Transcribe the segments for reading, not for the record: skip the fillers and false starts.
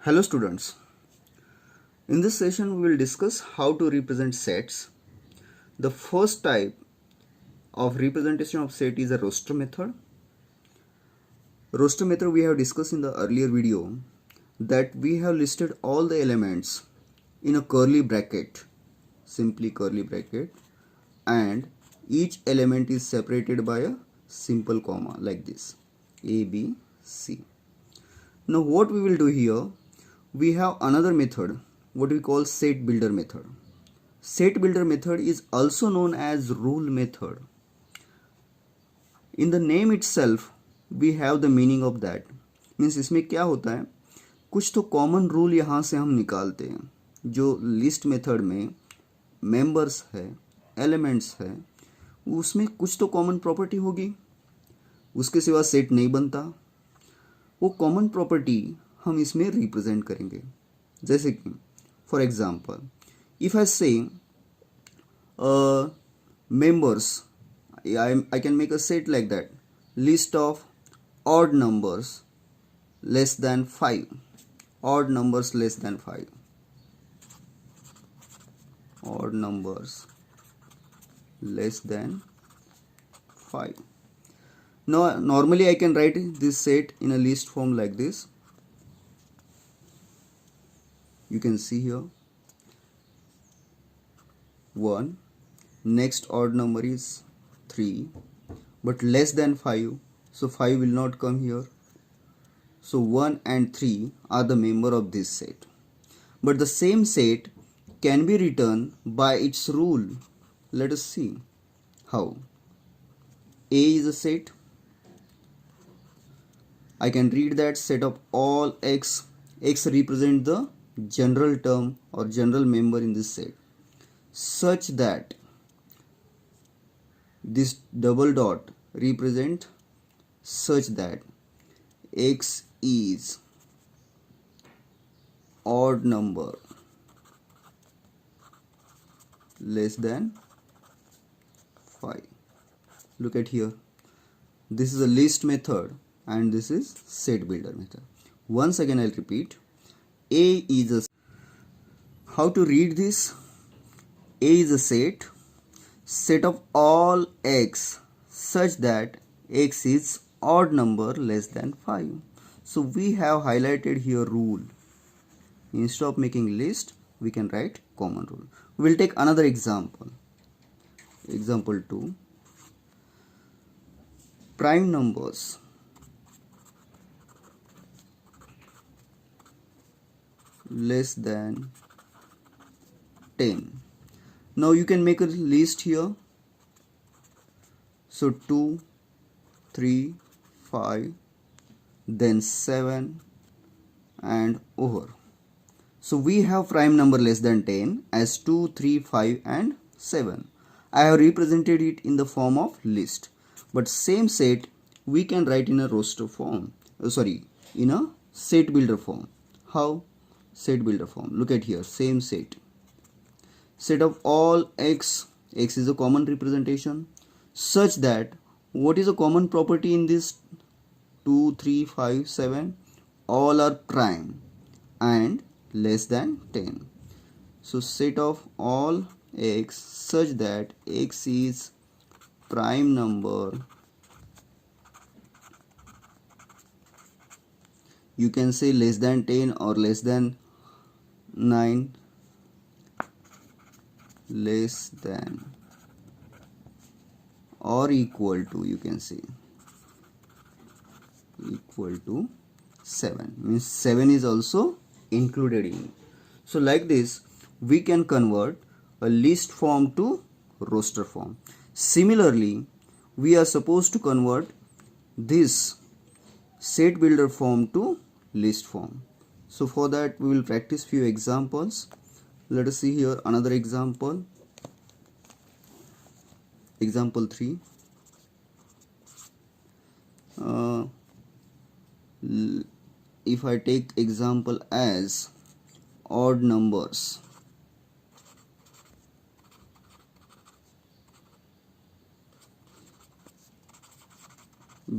Hello students, in this session we will discuss how to represent sets. The first type of representation of set is a roster method. Roster method we have discussed in the earlier video that we have listed all the elements in a curly bracket, simply curly bracket, and each element is separated by a simple comma like this, A, B, C. Now what we will do here, we have another method, what we call set builder method. Set builder method is also known as rule method. In the name itself we have the meaning of that. Means इसमें क्या होता है, कुछ तो common rule यहाँ से हम निकालते हैं. जो लिस्ट मेथड में मेंबर्स है, एलिमेंट्स है, उसमें कुछ तो कॉमन प्रॉपर्टी होगी, उसके सिवा सेट नहीं बनता. वो कॉमन प्रॉपर्टी हम इसमें रिप्रेजेंट करेंगे. जैसे कि फॉर एग्जांपल इफ आई से members, I can make a set like that, list of odd numbers less than 5, odd numbers less than 5, odd numbers less than 5. Now normally I can write this set in a list form like this. You can see here 1, next odd number is 3, but less than 5, so 5 will not come here. So 1 and 3 are the member of this set, but the same set can be written by its rule. Let us see how. A is a set. I can read that set of all x. X represent the general term or general member in this set, such that this double dot represent such that x is odd number less than 5. Look at here, this is a list method and this is set builder method. Once again I'll repeat, A is a, how to read this? A is a set of all x such that x is odd number less than 5. So we have highlighted here rule. Instead of making list, we can write common rule. We will take another example. Example 2. Prime numbers less than 10. Now you can make a list here. So 2, 3, 5, then 7 and over. So we have prime number less than 10 as 2, 3, 5 and 7. I have represented it in the form of list, but same set we can write in a roster form, in a set builder form. How? Set builder form. Look at here, same set of all x is a common representation, such that what is a common property in this 2, 3, 5, 7? All are prime and less than 10. So set of all x such that x is prime number, you can say less than 10 or less than 9, less than or equal to, you can say equal to 7, means 7 is also included in it. So like this we can convert a list form to roster form. Similarly, we are supposed to convert this set builder form to list form. So for that we will practice few examples. Let us see here another example. Example 3. If I take example as odd numbers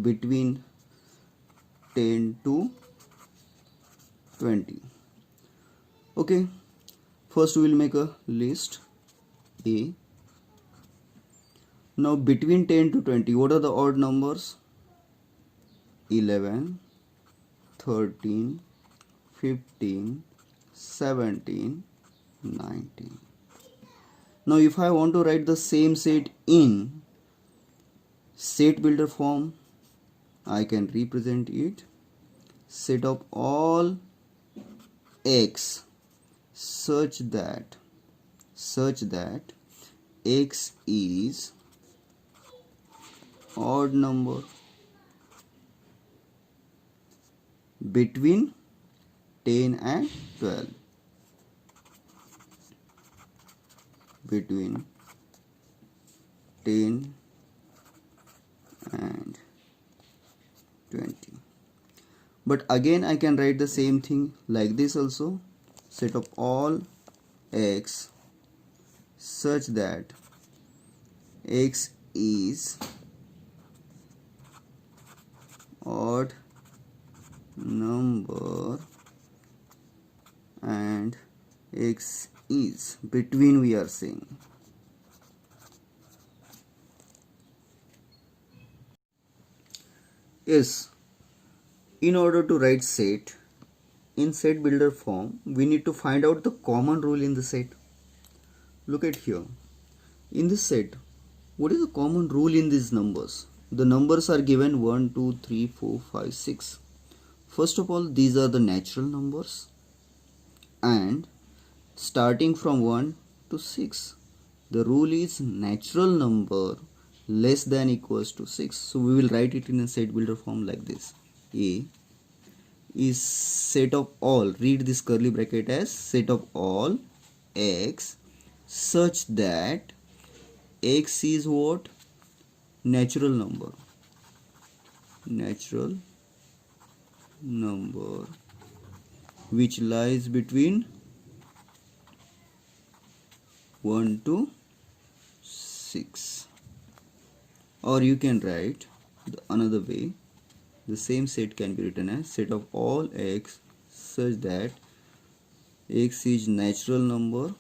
between 10 to 20. Okay, first we will make a list A. Now between 10 to 20, what are the odd numbers? 11, 13, 15, 17, 19. Now if I want to write the same set in set builder form, I can represent it set of all x such that x is odd number between 10 and 12. Between 10 and 20. But again I can write the same thing like this also. Set of all x such that x is odd number and x is between, we are saying. Yes, in order to write set in set builder form, we need to find out the common rule in the set. Look at here. In this set, what is the common rule in these numbers? The numbers are given 1, 2, 3, 4, 5, 6. First of all, these are the natural numbers, and starting from 1 to 6, the rule is natural number less than equals to 6. So we will write it in a set builder form like this. A is set of all, read this curly bracket as set of all x such that x is what? Natural number which lies between 1 to 6. Or you can write another way. The same set can be written as set of all x such that x is natural number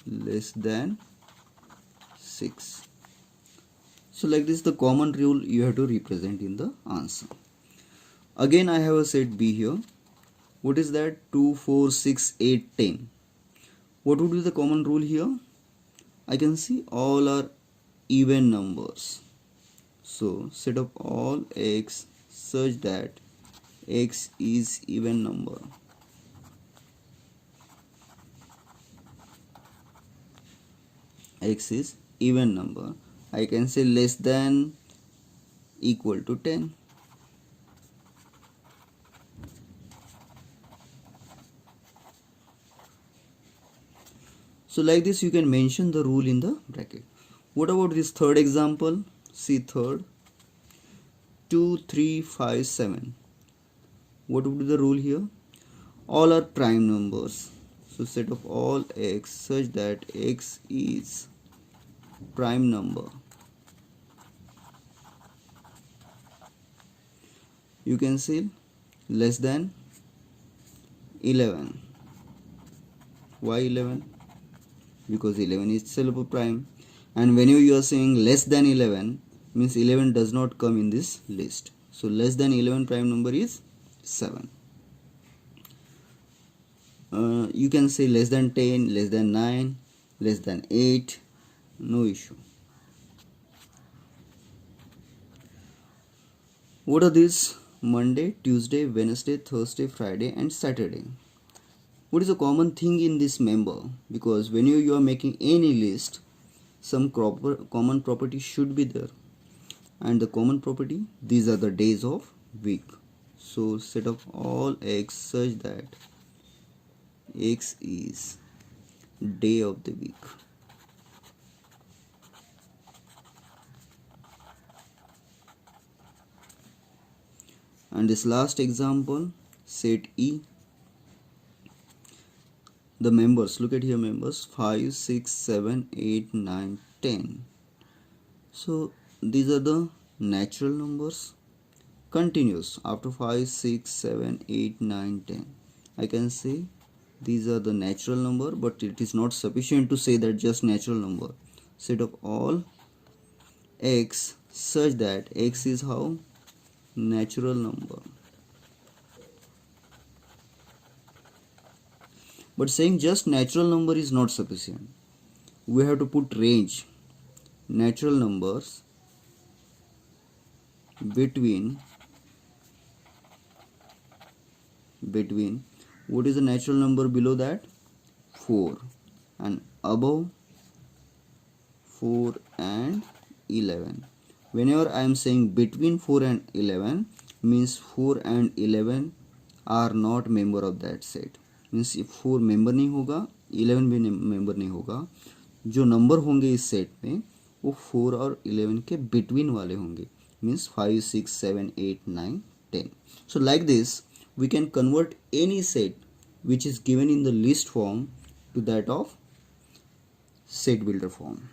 less than 6. So like this, the common rule you have to represent in the answer. Again I have a set B here. What is that? 2, 4, 6, 8, 10. What would be the common rule here? I can see all are even numbers. So set of all x such that x is even number. X is even number. I can say less than equal to 10. So like this you can mention the rule in the bracket. What about this third example? See third. 2, 3, 5, 7. What would be the rule here? All are prime numbers. So set of all x such that x is prime number. You can say less than 11. Why 11? Because 11 is itself a prime, and whenever you are saying less than 11 means 11 does not come in this list. So less than 11 prime number is 7. You can say less than 10, less than 9, less than 8, no issue. What are these? Monday, Tuesday, Wednesday, Thursday, Friday and Saturday. What is a common thing in this member? Because when you are making any list, some common property should be there, and the common property, these are the days of week. So set of all x such that x is day of the week. And this last example, set E. The members, look at here, members 5, 6, 7, 8, 9, 10. So these are the natural numbers continuous after 5 6 7 8 9 10. I can say these are the natural number, but it is not sufficient to say that just natural number. Set of all x such that x is how natural number. But saying just natural number is not sufficient. We have to put range natural numbers between what is the natural number below that? 4, and above 4 and 11. Whenever I am saying between 4 and 11 means 4 and 11 are not member of that set. Means 4 member नहीं होगा, 11 भी member नहीं होगा. जो number होंगे इस set में वो 4 और 11 के बिटवीन वाले होंगे. Means 5 6 7 8 9 10. So like this we can convert any set which is given in the list form to that of set builder form.